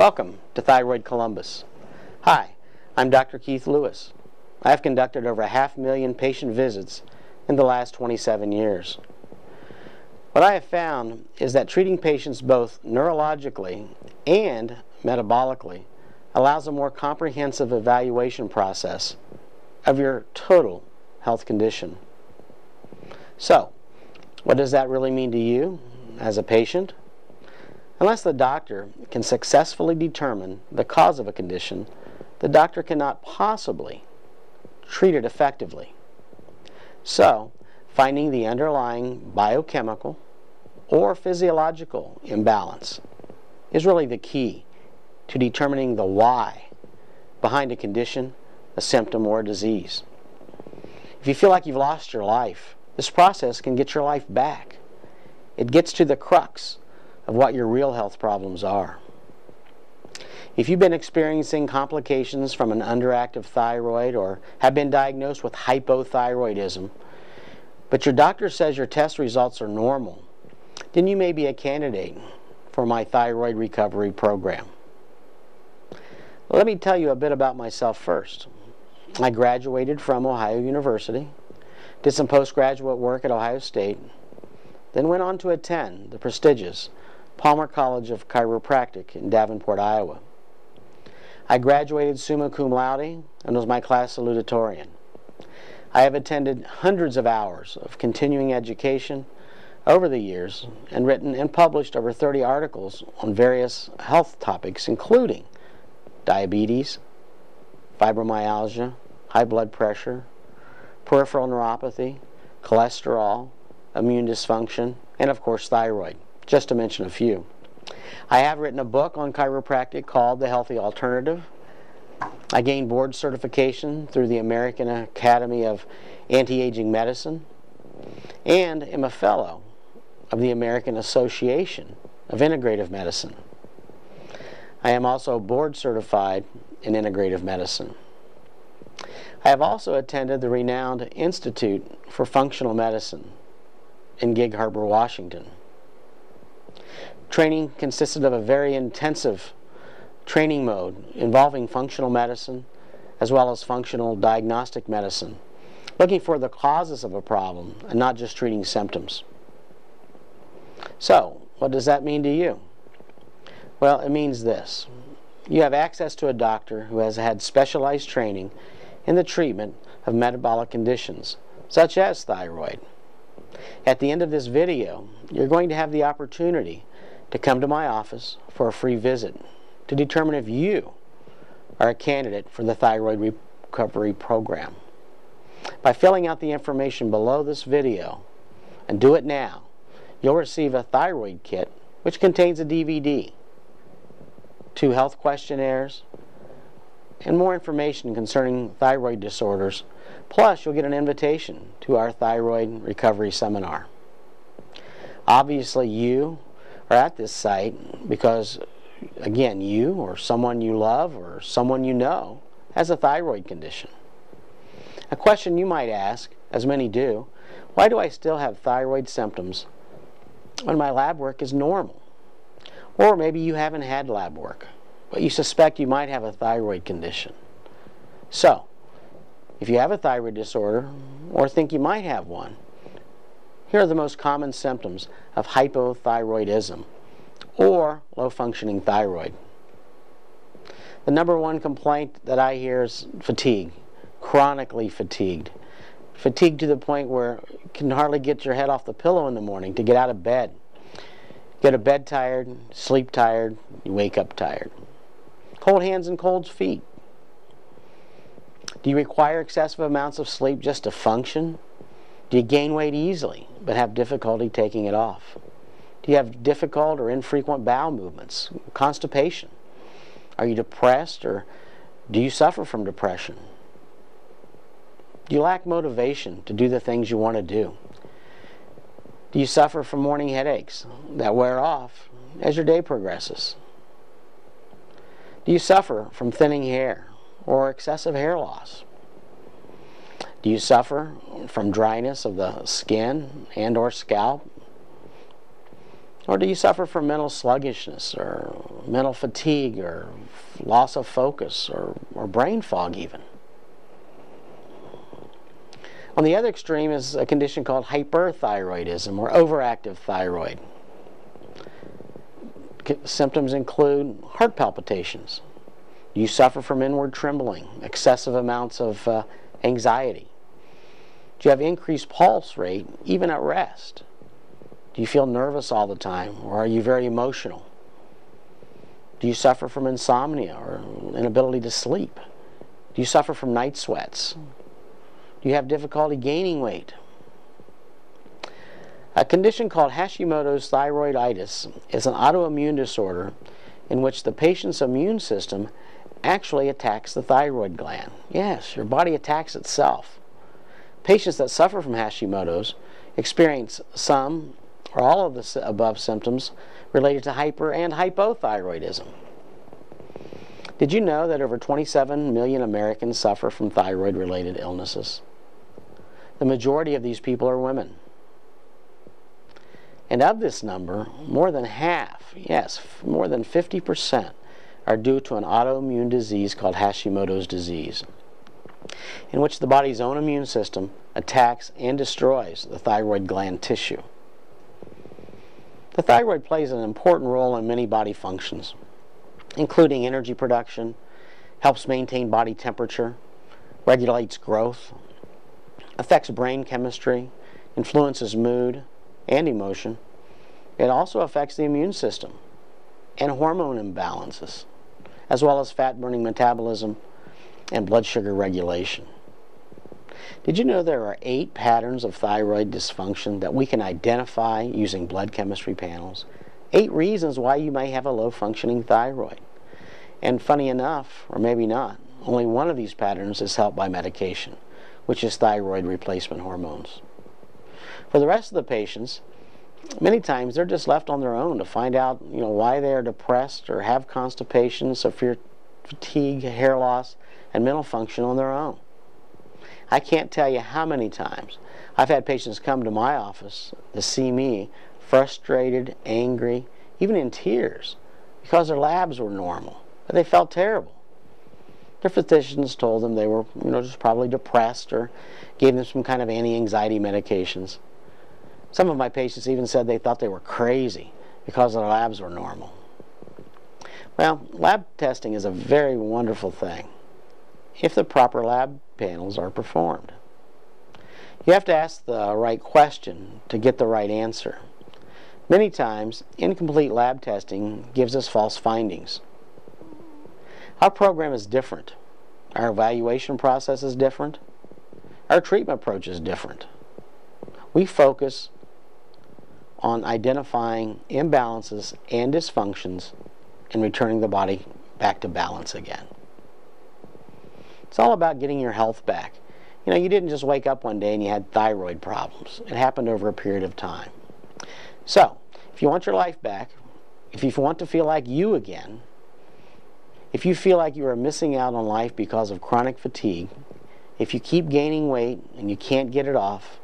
Welcome to Thyroid Columbus. Hi, I'm Dr. Keith Lewis. I have conducted over 500,000 patient visits in the last 27 years. What I have found is that treating patients both neurologically and metabolically allows a more comprehensive evaluation process of your total health condition. So, what does that really mean to you as a patient? Unless the doctor can successfully determine the cause of a condition, the doctor cannot possibly treat it effectively. So, finding the underlying biochemical or physiological imbalance is really the key to determining the why behind a condition, a symptom, or a disease. If you feel like you've lost your life, this process can get your life back. It gets to the crux of what your real health problems are. If you've been experiencing complications from an underactive thyroid or have been diagnosed with hypothyroidism, but your doctor says your test results are normal, then you may be a candidate for my thyroid recovery program. Let me tell you a bit about myself first. I graduated from Ohio University, did some postgraduate work at Ohio State, then went on to attend the prestigious Palmer College of Chiropractic in Davenport, Iowa. I graduated summa cum laude and was my class salutatorian. I have attended hundreds of hours of continuing education over the years and written and published over 30 articles on various health topics, including diabetes, fibromyalgia, high blood pressure, peripheral neuropathy, cholesterol, immune dysfunction, and of course thyroid, just to mention a few. I have written a book on chiropractic called The Healthy Alternative. I gained board certification through the American Academy of Anti-Aging Medicine and am a fellow of the American Association of Integrative Medicine. I am also board certified in integrative medicine. I have also attended the renowned Institute for Functional Medicine in Gig Harbor, Washington. Training consisted of a very intensive training mode involving functional medicine as well as functional diagnostic medicine, looking for the causes of a problem and not just treating symptoms. So, what does that mean to you? Well, it means this. You have access to a doctor who has had specialized training in the treatment of metabolic conditions, such as thyroid. At the end of this video, you're going to have the opportunity to come to my office for a free visit to determine if you are a candidate for the thyroid recovery program. By filling out the information below this video, and do it now, you'll receive a thyroid kit which contains a DVD, 2 health questionnaires, and more information concerning thyroid disorders. Plus, you'll get an invitation to our thyroid recovery seminar. Obviously, you are at this site because, again, you or someone you love or someone you know has a thyroid condition. A question you might ask, as many do, why do I still have thyroid symptoms when my lab work is normal? Or maybe you haven't had lab work, but you suspect you might have a thyroid condition. So, if you have a thyroid disorder or think you might have one, here are the most common symptoms of hypothyroidism or low-functioning thyroid. The number one complaint that I hear is fatigue, chronically fatigued. Fatigued to the point where you can hardly get your head off the pillow in the morning to get out of bed. Go to bed tired, sleep tired, you wake up tired. Cold hands and cold feet. Do you require excessive amounts of sleep just to function? Do you gain weight easily but have difficulty taking it off? Do you have difficult or infrequent bowel movements? Constipation? Are you depressed or do you suffer from depression? Do you lack motivation to do the things you want to do? Do you suffer from morning headaches that wear off as your day progresses? Do you suffer from thinning hair or excessive hair loss? Do you suffer from dryness of the skin and or scalp? Or do you suffer from mental sluggishness or mental fatigue or loss of focus or brain fog even. On the other extreme is a condition called hyperthyroidism or overactive thyroid. Symptoms include heart palpitations. You suffer from inward trembling, excessive amounts of anxiety. Do you have increased pulse rate even at rest? Do you feel nervous all the time, or are you very emotional? Do you suffer from insomnia or inability to sleep? Do you suffer from night sweats? Do you have difficulty gaining weight? A condition called Hashimoto's thyroiditis is an autoimmune disorder in which the patient's immune system actually attacks the thyroid gland. Yes, your body attacks itself. Patients that suffer from Hashimoto's experience some or all of the above symptoms related to hyper and hypothyroidism. Did you know that over 27 million Americans suffer from thyroid-related illnesses? The majority of these people are women. And of this number, more than half, yes, more than 50%, are due to an autoimmune disease called Hashimoto's disease, in which the body's own immune system attacks and destroys the thyroid gland tissue. The thyroid plays an important role in many body functions, including energy production, helps maintain body temperature, regulates growth, affects brain chemistry, influences mood and emotion. It also affects the immune system and hormone imbalances, as well as fat-burning metabolism and blood sugar regulation. Did you know there are 8 patterns of thyroid dysfunction that we can identify using blood chemistry panels? 8 reasons why you may have a low-functioning thyroid. And funny enough, or maybe not, only one of these patterns is helped by medication, which is thyroid replacement hormones. For the rest of the patients, many times they're just left on their own to find out, why they are depressed or have constipation, severe fatigue, hair loss, and mental function on their own. I can't tell you how many times I've had patients come to my office to see me frustrated, angry, even in tears, because their labs were normal, but they felt terrible. Their physicians told them they were, just probably depressed, or gave them some kind of anti-anxiety medications. Some of my patients even said they thought they were crazy because their labs were normal. Well, lab testing is a very wonderful thing if the proper lab panels are performed. You have to ask the right question to get the right answer. Many times, incomplete lab testing gives us false findings. Our program is different. Our evaluation process is different. Our treatment approach is different. We focus on identifying imbalances and dysfunctions and returning the body back to balance again. It's all about getting your health back. You didn't just wake up one day and you had thyroid problems. It happened over a period of time. So, if you want your life back, if you want to feel like you again, if you feel like you are missing out on life because of chronic fatigue, if you keep gaining weight and you can't get it off,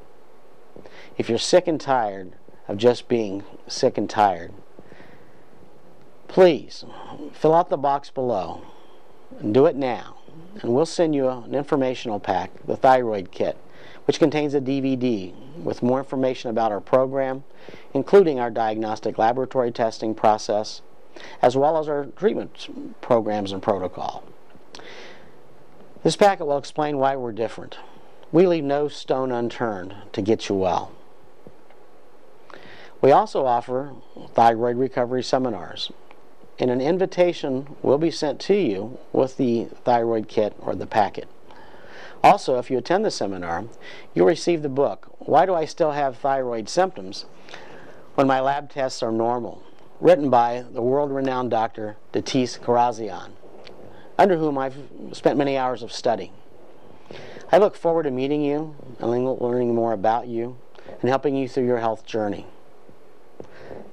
if you're sick and tired of just being sick and tired, please fill out the box below and do it now. And we'll send you an informational pack, the Thyroid Kit, which contains a DVD with more information about our program, including our diagnostic laboratory testing process, as well as our treatment programs and protocol. This packet will explain why we're different. We leave no stone unturned to get you well. We also offer thyroid recovery seminars, and an invitation will be sent to you with the Thyroid Kit or the packet. Also, if you attend the seminar, you'll receive the book, Why Do I Still Have Thyroid Symptoms When My Lab Tests Are Normal?, written by the world-renowned Dr. Datis Karazian, under whom I've spent many hours of study. I look forward to meeting you and learning more about you and helping you through your health journey.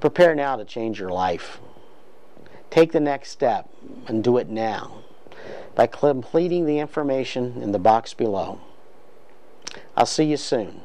Prepare now to change your life. Take the next step and do it now by completing the information in the box below. I'll see you soon.